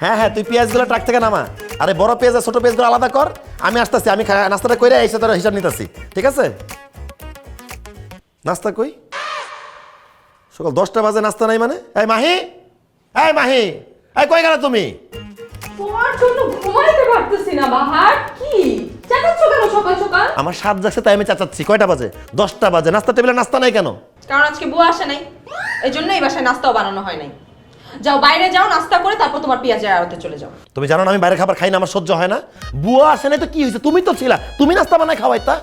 হ্যাঁ হ্যাঁ, তুই পেঁয়াজগুলো ট্রাক থেকে নামা। আরে বড় পেঁয়াজ আর ছোট পেঁয়াজগুলো আলাদা কর। আমি আসতেছি, আমি নাস্তাটা কইরা এসে তোর হিসাব নিতেছি, ঠিক আছে? নাস্তা কই? সকাল 10টা বাজে নাস্তা নাই মানে? এই মাহি, এই মাহি, এই কই গেল তুমি? তোমার জন্য ঘুমাইতে পারতেছি না বাহার। কি চেঁচাচ্ছ কেন সকাল সকাল? আমার সাত জাগছে তাই আমি চাচাচ্ছি। কয়টা বাজে? 10টা বাজে। নাস্তা টেবিলে নাস্তা নাই কেন? কারণ আজকে বুয়া আসে নাই, এই জন্য এই বাসায় নাস্তাও বানানো হয় নাই। যাও বাইরে যাও, নাস্তা করে তারপর তোমার পেঁয়াজের আড়তে চলে যাও। তুমি জানো না আমি বাইরে খাবার খাই না, আমার সহ্য হয় না। বুয়া আসে নাই তো কি হয়েছে? তুমি তো ছিলা, তুমি নাস্তা বানায় খাওয়াইতা।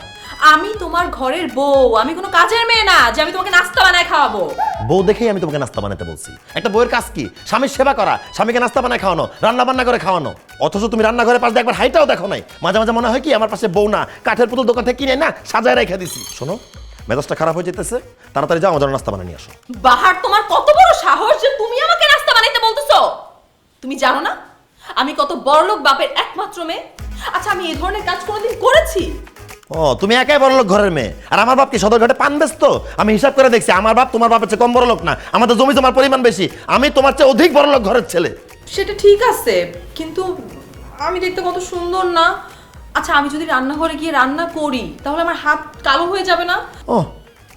আমি তোমার ঘরের বউ, আমি কোনো কাজের মেয়ে না যে আমি তোমাকে নাস্তা বানায় খাওয়াবো। বউ দেখেই আমি তোমাকে নাস্তা বানাতে বলছি। একটা বউয়ের কাজ কি? স্বামীর সেবা করা, স্বামীকে নাস্তা বানায় খাওয়ানো, রান্না বান্না করে খাওয়ানো। অথচ তুমি রান্নাঘরের পাশে একবার হাইটাও দেখো নাই। মাঝে মাঝে মনে হয় কি আমার পাশে বউ না, কাঠের পুতুল দোকান থেকে কিনে না সাজায় রেখে দিছি। শোনো, মেজাজটা খারাপ হয়ে যেতেছে, তাড়াতাড়ি যাও আমার জন্য নাস্তা বানিয়ে নিয়ে আসো। বাহার, তোমার কত বড় সাহস যে তুমি আমাকে নাস্তা বানাইতে বলতেছো? তুমি জানো না আমি কত বড়লোক বাপের একমাত্র মেয়ে? আচ্ছা, আমি এই ধরনের কাজ কোনোদিন করেছি? ও, তুমি একাই বড় লোক ঘরের মেয়ে, আর আমার বাপ কি সদরঘাটে পান ব্যস্ত? আমি হিসাব করে দেখছি, আমার বাপ তোমার বাপের চেয়ে কম বড় লোক না। আমাদের জমি জমার পরিমাণ বেশি, আমি তোমার চেয়ে অধিক বড় লোক ঘরের ছেলে। সেটা ঠিক আছে, কিন্তু আমি দেখতে কত সুন্দর না? আচ্ছা, আমি যদি রান্নাঘরে গিয়ে রান্না করি তাহলে আমার হাত কালো হয়ে যাবে না? ও,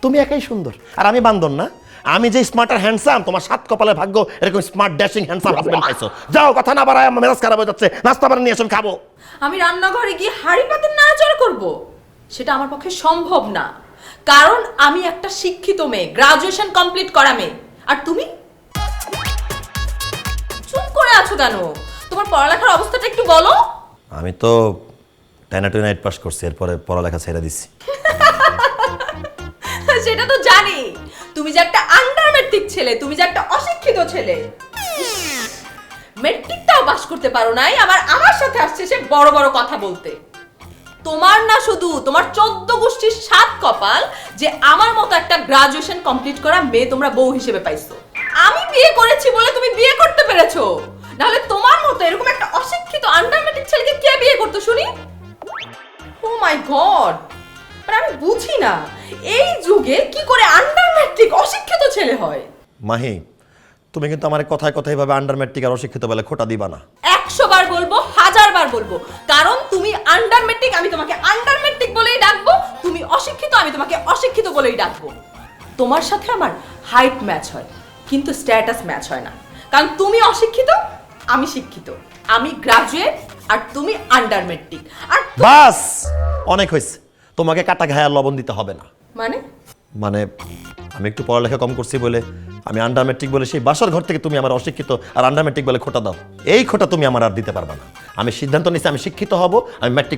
তুমি একাই সুন্দর আর আমি বান্দর না? আমি যে স্মার্ট আর হ্যান্ডসাম, তোমার সাত কপালে ভাগ্য এরকম স্মার্ট ড্যাশিং হ্যান্ডসাম হাজবেন্ড পাইছো। যাও, কথা না বাড়ায়, আমার মেজাজ খারাপ হয়ে যাচ্ছে। নাস্তা বানিয়ে নিয়ে আসুন, খাবো। আমি রান্নাঘরে গিয়ে হাঁড়ি পাতিল নাড়াচাড়া করব? সেটা আমার পক্ষে সম্ভব না, কারণ আমি একটা শিক্ষিত মেয়ে, গ্রাজুয়েশন কমপ্লিট করা মেয়ে। আর তুমি চুপ করে আছো কেন? তোমার পড়ালেখার অবস্থাটা একটু বলো। আমি তো 10-8 পাস করছি, এরপরে পড়ালেখা ছেড়ে দিচ্ছি। সেটা তো জানি, তুমি যে একটা আন্ডার মেট্রিক ছেলে, তুমি যে একটা অশিক্ষিত ছেলে। মেট্রিকটাও পাস করতে পারো নাই, আমার সাথে আসছে সে বড় বড় কথা বলতে। তোমার না শুধু, তোমার 14 গোষ্ঠীর 7 কপাল যে আমার মতো একটা গ্রাজুয়েশন কমপ্লিট করা মেয়ে তোমরা বউ হিসেবে পাইছো। আমি বিয়ে করেছি বলে তুমি বিয়ে করতে পেরেছো, নাহলে তোমার মতো এরকম একটা অশিক্ষিত আন্ডার মেট্রিক ছেলেকে কে বিয়ে করতো শুনি? ও মাই গড, মানে আমি বুঝি না এই যুগে কি করে আন্ডার ম্যাট্রিক অশিক্ষিত ছেলে হয়। মাহি, তুমি কিন্তু আমার কথায় কথায় ভাবে আন্ডার ম্যাট্রিক আর অশিক্ষিত বলে খোটা দিবা না। 100 বার বলবো, 1000 বার বলবো, কারণ তুমি আন্ডার ম্যাট্রিক, আমি তোমাকে আন্ডার ম্যাট্রিক বলেই ডাকবো। তুমি অশিক্ষিত, আমি তোমাকে অশিক্ষিত বলেই ডাকবো। তোমার সাথে আমার হাইট ম্যাচ হয় কিন্তু স্ট্যাটাস ম্যাচ হয় না, কারণ তুমি অশিক্ষিত, আমি শিক্ষিত। আমি গ্রাজুয়েট আর তুমি আন্ডার ম্যাট্রিক। আর বাস, অনেক হয়েছে। তোমাকে কাটা ঘায়ে আর লবণ দিতে হবে না। মানে আমি একটু পড়ালেখা কম করছি বলে, আমি আন্ডার ম্যাট্রিক বলে সেই বাসার ঘর থেকে তুমি আমার অশিক্ষিত আর আন্ডার ম্যাট্রিক বলে খোটা দাও। এই খোটা তুমি আমার আর দিতে পারবে না। আমি সিদ্ধান্ত নিচ্ছি, আমি শিক্ষিত হব, আমি ম্যাট্রিক